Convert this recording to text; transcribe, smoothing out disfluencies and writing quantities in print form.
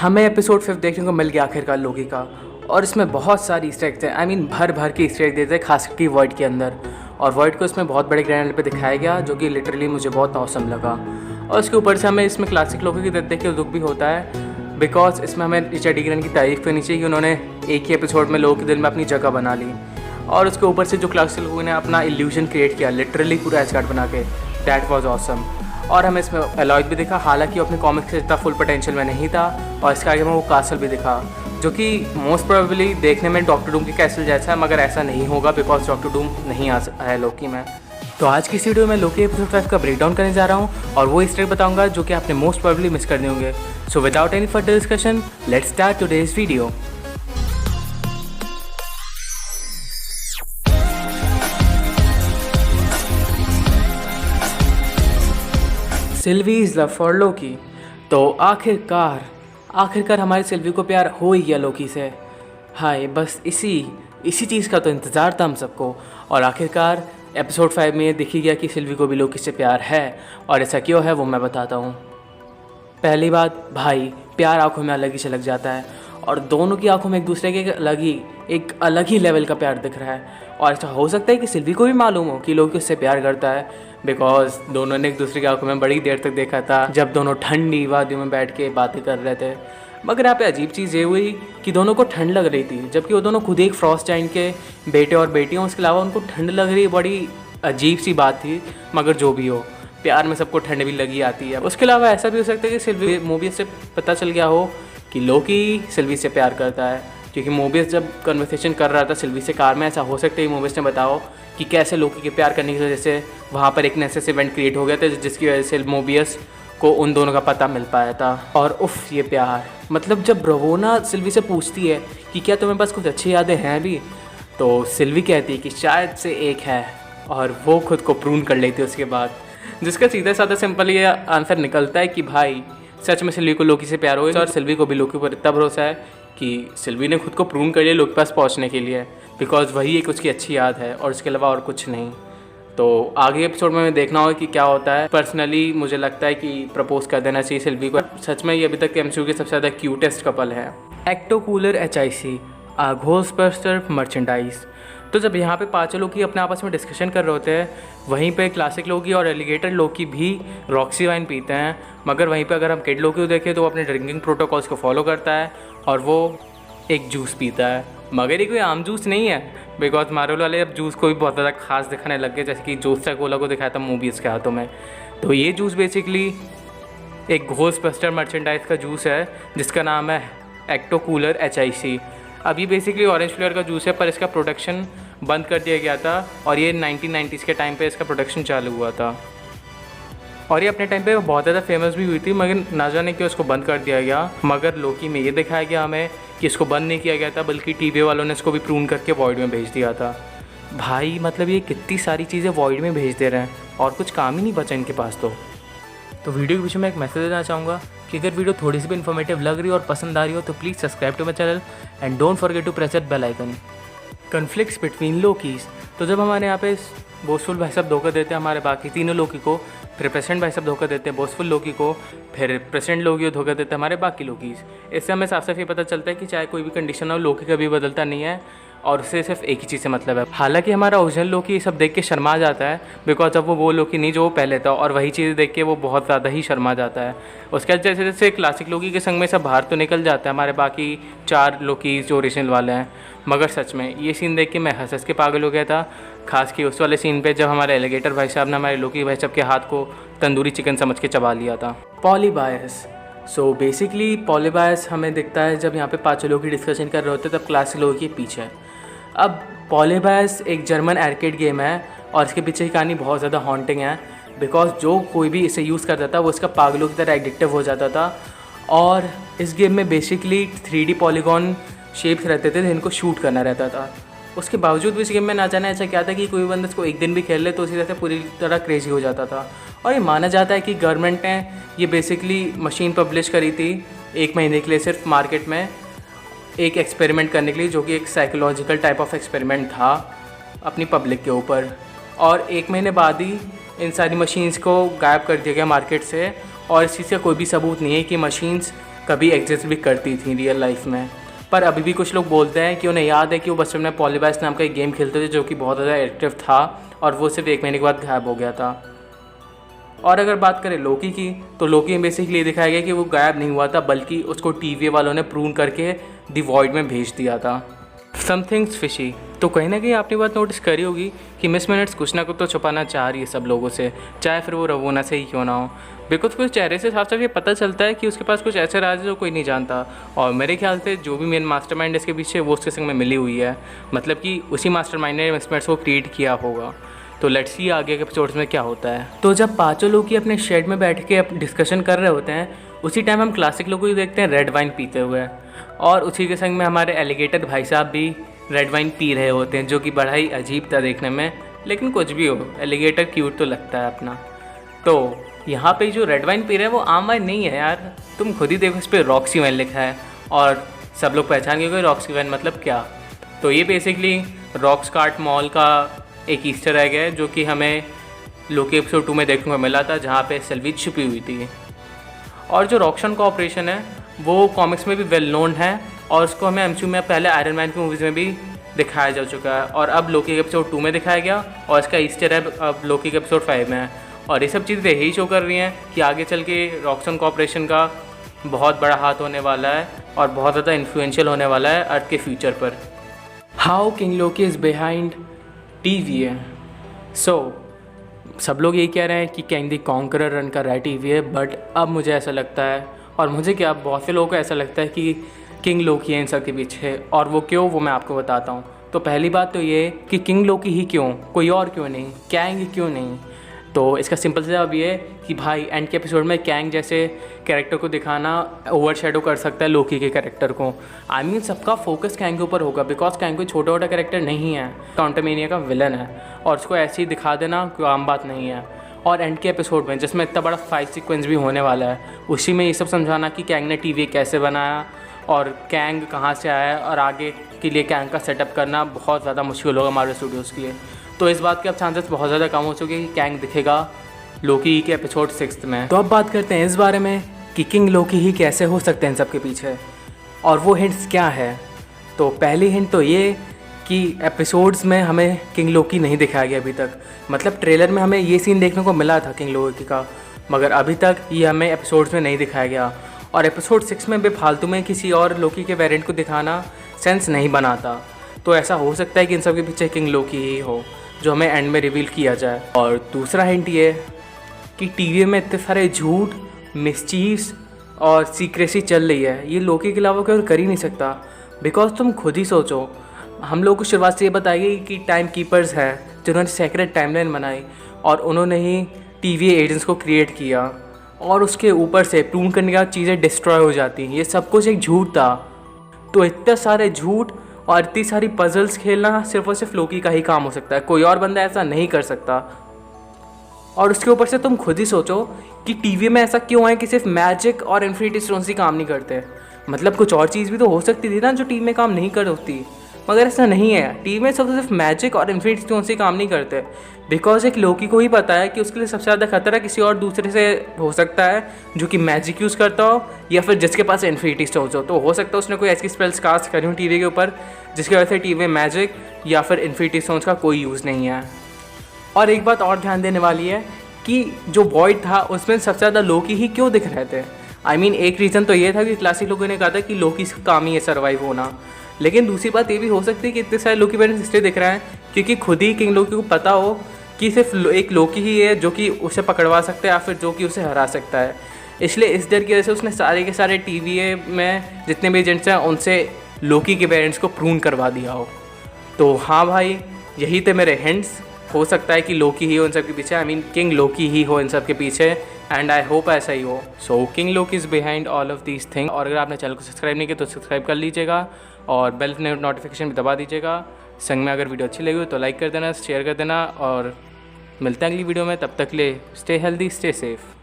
हमें एपिसोड 5 देखने को मिल गया आखिरकार लोकी का। और इसमें बहुत सारी ईस्टर एग्स हैं। भर भर के ईस्टर एग देते हैं, खास करके वर्ल्ड के अंदर। और वर्ल्ड को इसमें बहुत बड़े ग्रैंड पे दिखाया गया, जो कि लिटरली मुझे बहुत औसम लगा। और उसके ऊपर से हमें इसमें क्लासिक लोकी की देख के दुख भी होता है, बिकॉज इसमें हमें रिचर्ड ई ग्रैंट की तारीफ़ करनी चाहिए कि उन्होंने एक ही एपिसोड में लोगों के दिल में अपनी जगह बना ली। और उसके ऊपर से जो क्लासिक लोगों ने अपना इल्यूजन क्रिएट किया, लिटरली पूरा एस्गार्ड बना के, दैट वाज ऑसम। और हमें इसमें एलॉयड भी दिखा, हालांकि वो अपने कॉमिक से इतना फुल पोटेंशियल में नहीं था। और इसके आगे में वो कासल भी दिखा, जो कि मोस्ट प्रोबेबली देखने में डॉक्टर डूम की कैसल जैसा है, मगर ऐसा नहीं होगा बिकॉज डॉक्टर डूम नहीं है लोकी में। तो आज की इस वीडियो में लोकी एपिसोड 5 का ब्रेकडाउन करने जा रहा हूँ और वो ईस्टर एग बताऊंगा जो कि आपने मोस्ट प्रोबेबली मिस कर दिए होंगे। So without any further discussion, let's start today's video. Sylvie is love for Loki. तो आखिरकार हमारी सिल्वी को प्यार हो ही गया लोकी से। हाय, बस इसी चीज़ का तो इंतज़ार था हम सबको। और आखिरकार एपिसोड 5 में ये दिख ही गया कि सिल्वी को भी लोकी से प्यार है। और ऐसा क्यों है वो मैं बताता हूँ। पहली बात, भाई, प्यार आंखों में अलग ही झलक जाता है और दोनों की आंखों में एक दूसरे के एक अलग ही लेवल का प्यार दिख रहा है। और ऐसा हो सकता है कि सिल्वी को भी मालूम हो कि लोकी उससे प्यार करता है, बिकॉज दोनों ने एक दूसरे की आंखों में बड़ी देर तक देखा था जब दोनों ठंडी वादियों में बैठ के बातें कर रहे थे। मगर यहाँ पे अजीब चीज़ ये हुई कि दोनों को ठंड लग रही थी, जबकि वो दोनों खुद एक फ्रॉस्ट जाइंट के बेटे और बेटियों, उसके अलावा उनको ठंड लग रही, बड़ी अजीब सी बात थी। मगर जो भी हो, प्यार में सबको ठंड भी लगी आती है। उसके अलावा ऐसा भी हो सकता है कि सिल्वी मोबियस से पता चल गया हो कि लोकी सिल्वी से प्यार करता है, क्योंकि मोबियस जब कन्वर्सेशन कर रहा था सिल्वी से कार में, ऐसा हो सकता है कि मोबियस ने बताओ कि कैसे लोकी के प्यार करने की वजह से वहाँ पर एक नेसेस इवेंट क्रिएट हो गया था, जिसकी वजह से मोबियस को उन दोनों का पता मिल पाया था। और उफ, ये प्यार, मतलब जब रवोना सिल्वी से पूछती है कि क्या तुम्हें पास कुछ अच्छी यादें हैं भी, तो सिल्वी कहती है कि शायद से एक है, और वो खुद को प्रूव कर लेती है उसके बाद, जिसका सीधा साधा सिंपल ये आंसर निकलता है कि भाई सच में सिल्वी को लोकी से प्यार हो गया। और सिल्वी को भी लोकी पर इतना भरोसा है कि सिल्वी ने खुद को प्रूव कर लिया लोकी पास पहुंचने के लिए, बिकॉज वही एक उसकी अच्छी याद है और उसके अलावा और कुछ नहीं। तो आगे एपिसोड में देखना होगा कि क्या होता है। पर्सनली मुझे लगता है कि प्रपोज कर देना चाहिए सिल्वी को। सच में ये अभी तक एमसीयू के सबसे ज़्यादा क्यूटेस्ट कपल है। Ecto Cooler HIC Ghostbuster merchandise. तो जब यहाँ पे पाँचों लोग ही अपने आपस में डिस्कशन कर रहे होते हैं, वहीं पे क्लासिक लोकी और एलिगेटर लोकी भी रॉक्सी वाइन पीते हैं। मगर वहीं पे अगर हम किड लोकी को देखें तो वो अपने ड्रिंकिंग प्रोटोकॉल्स को फॉलो करता है और वो एक जूस पीता है। मगर ये कोई आम जूस नहीं है, बिकॉज मार्वल वाले अब जूस को भी बहुत ज़्यादा खास दिखाने लग गए, जैसे कि जोस्टा कोला को दिखाया था मूवीज़ के हाथों में। तो ये जूस बेसिकली एक घोस्टबस्टर मर्चेंडाइज का जूस है, जिसका नाम है एक्टो कूलर HIC। अब ये बेसिकली ऑरेंज फ्लेवर का जूस है, पर इसका प्रोडक्शन बंद कर दिया गया था और ये 1990s के टाइम पे इसका प्रोडक्शन चालू हुआ था। और ये अपने टाइम पे बहुत ज़्यादा फेमस भी हुई थी, मगर ना जाने क्यों उसको बंद कर दिया गया। मगर लोकी में ये दिखाया गया हमें कि इसको बंद नहीं किया गया था, बल्कि टीवी वालों ने इसको भी प्रून करके वॉइड में भेज दिया था। भाई, मतलब ये कितनी सारी चीज़ें वॉइड में भेज दे रहे हैं और कुछ काम ही नहीं बचा इनके पास। तो वीडियो के पीछे मैं एक मैसेज देना चाहूँगा कि अगर वीडियो थोड़ी सी भी इन्फॉर्मेटिव लग रही हो और पसंद आ रही हो तो please subscribe to my channel and don't forget to press that bell icon. Conflicts between lokies. तो जब हमारे यहाँ पे बोसफुल भाई साहब धोखा देते हैं हमारे बाकी तीनों लोकी को, फिर प्रेसिडेंट भाई साहब धोखा देते हैं बोसफुल लोकी को, फिर प्रेसिडेंट लोकी को धोखा देते हैं हमारे बाकी लोकीज। इससे हमें साफ साफ ये पता चलता है कि चाहे कोई भी कंडीशन हो, लोकी कभी बदलता नहीं है और उससे सिर्फ एक ही चीज़ से मतलब है। हालांकि हमारा ओरिजिनल लोकी ये सब देख के शर्मा जाता है, बिकॉज अब वो लोकी नहीं जो वो पहले था, और वही चीज़ देख के वो बहुत ज़्यादा ही शर्मा जाता है। उसके बाद जैसे जैसे क्लासिक लोकी के संग में सब बाहर तो निकल जाता है हमारे बाकी 4 लोकी जो ओरिजिनल वाले हैं। मगर सच में ये सीन देख के मैं हंस के पागल हो गया था, खास कि उस वाले सीन पे जब हमारे एलिगेटर भाई साहब ने हमारे लोकी भाई साहब के हाथ को तंदूरी चिकन समझ के चबा लिया था। पॉलीबायस। सो बेसिकली पॉलीबायस हमें दिखता है जब यहाँ पे पाँचों लोग डिस्कशन कर रहे होते हैं, तब क्लासिक लोकी के पीछे। अब पॉलीबायस एक जर्मन आर्केड गेम है और इसके पीछे की कहानी बहुत ज़्यादा हॉन्टिंग है, बिकॉज जो कोई भी इसे यूज़ करता था वो इसका पागलों की तरह एडिक्टिव हो जाता था। और इस गेम में बेसिकली 3D पॉलीगॉन शेप्स रहते थे जिनको शूट करना रहता था। उसके बावजूद भी इस गेम में ना जाना ऐसा क्या था कि कोई बंदा इसको एक दिन भी खेल ले तो उसी तरह से पूरी तरह क्रेजी हो जाता था। और ये माना जाता है कि गवर्नमेंट ने ये बेसिकली मशीन पब्लिश करी थी 1 महीने के लिए सिर्फ मार्केट में, एक एक्सपेरिमेंट करने के लिए, जो कि एक साइकोलॉजिकल टाइप ऑफ एक्सपेरिमेंट था अपनी पब्लिक के ऊपर। और 1 महीने बाद ही इन सारी मशीन्स को गायब कर दिया गया मार्केट से, और इस चीज़ का कोई भी सबूत नहीं है कि मशीन्स कभी एग्जिस्ट भी करती थी रियल लाइफ में। पर अभी भी कुछ लोग बोलते हैं कि उन्हें याद है कि वो बचपन में पॉलीबाइस नाम का एक गेम खेलते थे जो कि बहुत ज़्यादा एडिक्टिव था और वो सिर्फ 1 महीने के बाद गायब हो गया था। और अगर बात करें लोकी की, तो लोकी में बेसिकली ये दिखाया गया कि वो गायब नहीं हुआ था, बल्कि उसको टीवी वालों ने प्रून करके द वॉइड में भेज दिया था। Something's fishy. तो कहीं ना कहीं आपने बात नोटिस करी होगी कि मिस मिनट्स कुछ ना कुछ तो छुपाना चाह रही है सब लोगों से, चाहे फिर वो रवोना से ही क्यों ना हो। बिकॉज कुछ चेहरे से साफ साफ ये पता चलता है कि उसके पास कुछ ऐसे राज है जो कोई नहीं जानता। और मेरे ख्याल से जो भी मेन मास्टरमाइंड इसके पीछे वो उसके संग में मिली हुई है, मतलब कि उसी मास्टरमाइंड ने मिस मिनट्स को क्रिएट किया होगा। तो लेट्स सी आगे के एपिसोड्स में क्या होता है। तो जब पाँचों लोग ही अपने शेड में बैठ के डिस्कशन कर रहे होते हैं, उसी टाइम हम क्लासिक लोगों को देखते हैं रेड वाइन पीते हुए, और उसी के संग में हमारे एलिगेटर भाई साहब भी रेड वाइन पी रहे होते हैं, जो कि बड़ा ही अजीब था देखने में। लेकिन कुछ भी हो, एलिगेटर क्यूट तो लगता है अपना। तो यहाँ पे जो रेड वाइन पी रहे हैं वो आम वाइन नहीं है यार, तुम खुद ही देखो, इस पर रॉक्सी वाइन लिखा है और सब लोग पहचान गए रॉक्सी वाइन मतलब क्या। तो ये बेसिकली रॉक्सकार्ट मॉल का एक ईस्टर एग है जो कि हमें लोकी एपिसोड 2 में देखने को मिला था, जहाँ पे सेल्वी छुपी हुई थी। और जो रॉक्शन कॉर्पोरेशन है वो कॉमिक्स में भी वेल नोन है, और उसको हमें एमसीयू में पहले आयरन मैन की मूवीज़ में भी दिखाया जा चुका है, और अब लोकी के एपिसोड 2 में दिखाया गया, और इसका ईस्टर एग अब लोकी के एपिसोड 5 में है। और ये सब चीज़ें यही शो कर रही हैं कि आगे चल के रॉक्सन कॉर्पोरेशन का बहुत बड़ा हाथ होने वाला है और बहुत ज़्यादा इन्फ्लुएंशियल होने वाला है अर्थ के फ्यूचर पर। How king Loki is behind TVA। सब लोग यही कह रहे हैं कि कैंग द कॉन्करर रन कर रहा है TVA, बट अब मुझे ऐसा लगता है, और मुझे क्या बहुत से लोगों को ऐसा लगता है कि किंग लोकी है इन सब के पीछे। और वो क्यों, वो मैं आपको बताता हूँ। तो पहली बात तो ये कि किंग लोकी ही क्यों, कोई और क्यों नहीं, कैंग क्यों नहीं। तो इसका सिंपल सा जवाब ये है कि भाई एंड के एपिसोड में कैंग जैसे कैरेक्टर को दिखाना ओवरशैडो कर सकता है लोकी के कैरेक्टर को। आई मीन सबका फोकस कैंग के ऊपर होगा, बिकॉज कैंग कोई छोटा छोटा कैरेक्टर नहीं है, क्वांटमेनिया का विलन है, और उसको ऐसे ही दिखा देना कोई आम बात नहीं है। और एंड के एपिसोड में जिसमें इतना बड़ा फाइट सीक्वेंस भी होने वाला है, उसी में ये सब समझाना कि कैंग ने TVA कैसे बनाया और कैंग कहाँ से आया, और आगे के लिए कैंग का सेटअप करना बहुत ज़्यादा मुश्किल होगा मार्वल स्टूडियोज़ के लिए। तो इस बात के अब चांसेस बहुत ज़्यादा कम हो चुके हैं कि कैंग दिखेगा लोकी के एपिसोड 6 में। तो अब बात करते हैं इस बारे में कि किंग लोकी ही कैसे हो सकते हैं इन सब के पीछे, और वो हिंट्स क्या है। तो पहली हिंट तो ये कि एपिसोड्स में हमें किंग लोकी नहीं दिखाया गया अभी तक। मतलब ट्रेलर में हमें ये सीन देखने को मिला था किंग लोकी का, मगर अभी तक ये हमें एपिसोड्स में नहीं दिखाया गया। और एपिसोड 6 में बेफालतू में किसी और लोकी के वेरिएंट को दिखाना सेंस नहीं बनाता। तो ऐसा हो सकता है कि इन सब के पीछे किंग लोकी ही हो, जो हमें एंड में रिवील किया जाए। और दूसरा हिंट ये कि TV में इतने सारे झूठ, मिसचीव्स और सीक्रेसी चल रही है, ये लोकी के अलावा कोई और कर ही नहीं सकता। बिकॉज तुम खुद ही सोचो, हम लोग को शुरुआत से ये बताई गई कि टाइम कीपर्स हैं जिन्होंने सेक्रेट टाइमलाइन बनाई, और उन्होंने ही TVA एजेंट्स को क्रिएट किया, और उसके ऊपर से प्रूव करने के बाद चीज़ें डिस्ट्रॉय हो जाती हैं। ये सब कुछ एक झूठ था। तो इतने सारे झूठ और इतनी सारी पजल्स खेलना सिर्फ और सिर्फ लोकी का ही काम हो सकता है, कोई और बंदा ऐसा नहीं कर सकता। और उसके ऊपर से तुम खुद ही सोचो कि TV में ऐसा क्यों है कि सिर्फ मैजिक और इन्फिनिटी स्टोन्स ही काम नहीं करते। मतलब कुछ और चीज़ भी तो हो सकती थी ना जो TV में काम नहीं कर सकती, मगर ऐसा नहीं है। TV में सिर्फ मैजिक और इन्फिनिटी स्टोन्स ही काम नहीं करते, बिकॉज एक लोकी को ही पता है कि उसके लिए सबसे ज़्यादा खतरा किसी और दूसरे से हो सकता है जो कि मैजिक यूज़ करता हो, या फिर जिसके पास इन्फिनिटी स्टोन्स हो। तो हो सकता है उसने कोई ऐसी स्पेल्स कास्ट करी हो TV के ऊपर जिसकी वजह से TV में मैजिक या फिर इन्फिनिटी स्टोन्स का कोई यूज़ नहीं है। और एक बात और ध्यान देने वाली है कि जो वॉइड था उसमें सबसे ज़्यादा लोकी ही क्यों दिख रहे थे। आई मीन एक रीज़न तो ये था कि क्लासिक लोगों ने कहा था कि लोकी का काम ही है सर्वाइव होना, लेकिन दूसरी बात ये भी हो सकती है कि इतने सारे लोकी पेरेंट्स इसलिए दिख रहे हैं क्योंकि खुद ही किंग लोकी को पता हो कि सिर्फ एक लोकी ही है जो कि उसे पकड़वा सकता है या फिर जो कि उसे हरा सकता है। इसलिए इस डर की वजह से उसने सारे के सारे TVA में जितने भी एजेंट्स हैं उनसे लोकी के पेरेंट्स को प्रूव करवा दिया हो। तो हाँ भाई, यही थे मेरे हिंट्स। हो सकता है कि लोकी ही हो इन सब के पीछे, आई मीन किंग लोकी ही हो इन सब के पीछे, एंड आई होप ऐसा ही हो। So King Loki is behind all of these thing. और अगर आपने चैनल को सब्सक्राइब नहीं किया तो सब्सक्राइब कर लीजिएगा और बेल नोटिफिकेशन भी दबा दीजिएगा। संग में अगर वीडियो अच्छी लगी हो तो लाइक कर देना, शेयर कर देना, और मिलते हैं अगली वीडियो में। तब तक ले स्टे हेल्दी, स्टे सेफ।